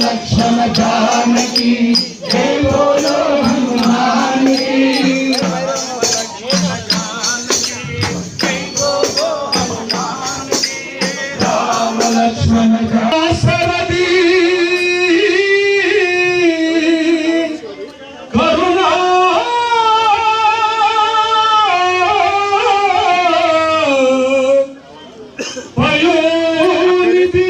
लक्ष्मण जानकी जय बोलो हनुमान की राम लक्ष्मण सरदी करुणा पयोनिधि